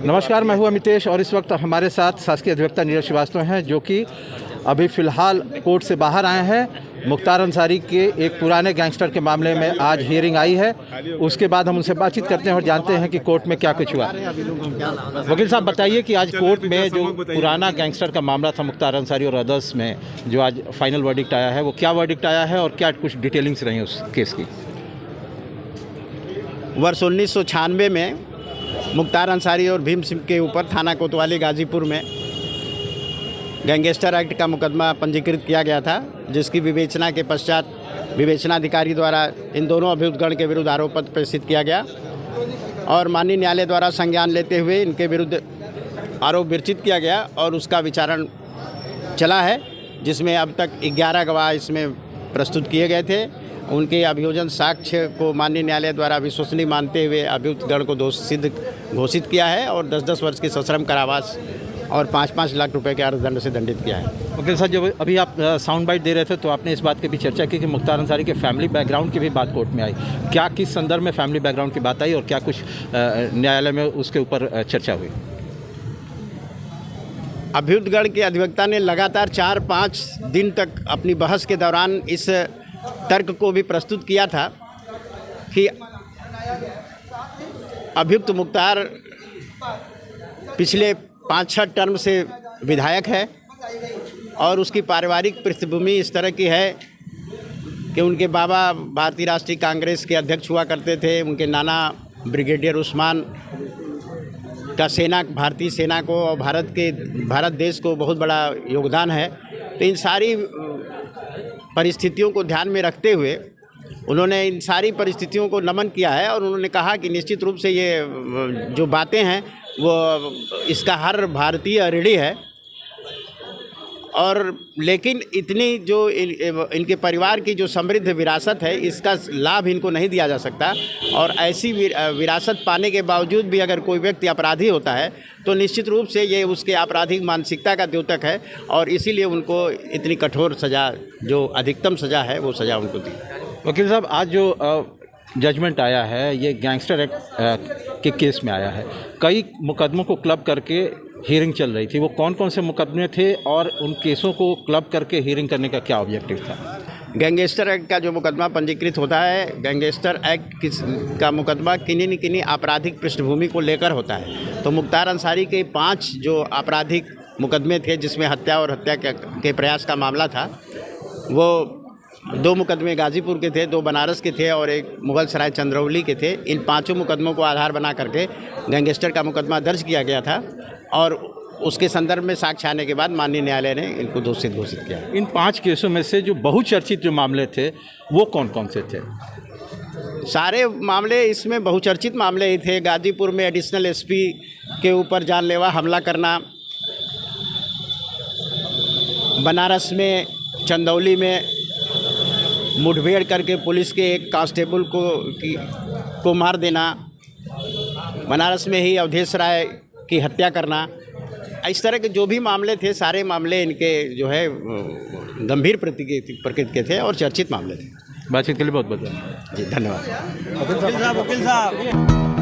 नमस्कार, मैं हूं अमितेश और इस वक्त हमारे साथ शासकीय अधिवक्ता नीरज श्रीवास्तव हैं, जो कि अभी फ़िलहाल कोर्ट से बाहर आए हैं। मुख्तार अंसारी के एक पुराने गैंगस्टर के मामले में आज हियरिंग आई है। उसके बाद हम उनसे बातचीत करते हैं और जानते हैं कि कोर्ट में क्या कुछ हुआ। वकील साहब, बताइए कि आज कोर्ट में जो पुराना गैंगस्टर का मामला था मुख्तार अंसारी और अदर्स में, जो आज फाइनल वर्डिक्ट आया है, वो क्या वर्डिक्ट आया है और क्या कुछ डिटेलिंग्स रही उस केस की? वर्ष 1996 में मुख्तार अंसारी और भीम सिंह के ऊपर थाना कोतवाली गाजीपुर में गैंगस्टर एक्ट का मुकदमा पंजीकृत किया गया था, जिसकी विवेचना के पश्चात विवेचनाधिकारी द्वारा इन दोनों अभियुक्तगण के विरुद्ध आरोप पत्र प्रेषित किया गया और माननीय न्यायालय द्वारा संज्ञान लेते हुए इनके विरुद्ध आरोप विरचित किया गया और उसका विचारण चला है, जिसमें अब तक 11 गवाह इसमें प्रस्तुत किए गए थे। उनके अभियोजन साक्ष्य को माननीय न्यायालय द्वारा विश्वसनीय मानते हुए अभियुक्तगण को दोषी सिद्ध घोषित किया है और 10-10 वर्ष की सश्रम कारावास और 5-5 लाख रुपए के अर्थदंड से दंडित किया है। वकील साहब, जब अभी आप साउंड बाइट दे रहे थे तो आपने इस बात की भी चर्चा की कि मुख्तार अंसारी के फैमिली बैकग्राउंड की भी बात कोर्ट में आई। क्या किस संदर्भ में फैमिली बैकग्राउंड की बात आई और क्या कुछ न्यायालय में उसके ऊपर चर्चा हुई? अभियुक्तगण के अधिवक्ता ने लगातार 4-5 दिन तक अपनी बहस के दौरान इस तर्क को भी प्रस्तुत किया था कि अभियुक्त मुख्तार पिछले 5-6 टर्म से विधायक है और उसकी पारिवारिक पृष्ठभूमि इस तरह की है कि उनके बाबा भारतीय राष्ट्रीय कांग्रेस के अध्यक्ष हुआ करते थे, उनके नाना ब्रिगेडियर उस्मान का भारतीय सेना को और भारत देश को बहुत बड़ा योगदान है। तो इन सारी परिस्थितियों को ध्यान में रखते हुए उन्होंने इन सारी परिस्थितियों को नमन किया है और उन्होंने कहा कि निश्चित रूप से ये जो बातें हैं वो इसका हर भारतीय ऋणी है और लेकिन इतनी जो इनके परिवार की जो समृद्ध विरासत है, इसका लाभ इनको नहीं दिया जा सकता और ऐसी विरासत पाने के बावजूद भी अगर कोई व्यक्ति अपराधी होता है तो निश्चित रूप से ये उसके आपराधिक मानसिकता का द्योतक है और इसीलिए उनको इतनी कठोर सज़ा, जो अधिकतम सज़ा है, वो सज़ा उनको दी। वकील साहब, आज जो जजमेंट आया है ये गैंगस्टर एक्ट के केस में आया है। कई मुकदमों को क्लब करके हियरिंग चल रही थी। वो कौन कौन से मुकदमे थे और उन केसों को क्लब करके हियरिंग करने का क्या ऑब्जेक्टिव था? गैंगस्टर एक्ट का जो मुकदमा पंजीकृत होता है, गैंगस्टर एक्ट का मुकदमा किन्हीं न किन्हीं आपराधिक पृष्ठभूमि को लेकर होता है। तो मुख्तार अंसारी के 5 जो आपराधिक मुकदमे थे, जिसमें हत्या और हत्या के प्रयास का मामला था, वो 2 मुकदमे गाजीपुर के थे, 2 बनारस के थे और 1 मुगल सराय चंद्रौली के थे। इन 5 मुकदमों को आधार बना करके गैंगस्टर का मुकदमा दर्ज किया गया था और उसके संदर्भ में साक्ष्य आने के बाद माननीय न्यायालय ने इनको दोषी घोषित किया। इन 5 केसों में से जो बहुचर्चित जो मामले थे वो कौन कौन से थे? सारे मामले इसमें बहुचर्चित मामले ही थे। गाजीपुर में एडिशनल एसपी के ऊपर जानलेवा हमला करना, बनारस में चंदौली में मुठभेड़ करके पुलिस के एक कांस्टेबल को मार देना, बनारस में ही अवधेश राय की हत्या करना, इस तरह के जो भी मामले थे, सारे मामले इनके जो है गंभीर प्रकृति के थे और चर्चित मामले थे। बातचीत के लिए बहुत बहुत धन्यवाद। जी, धन्यवाद। वकील साहब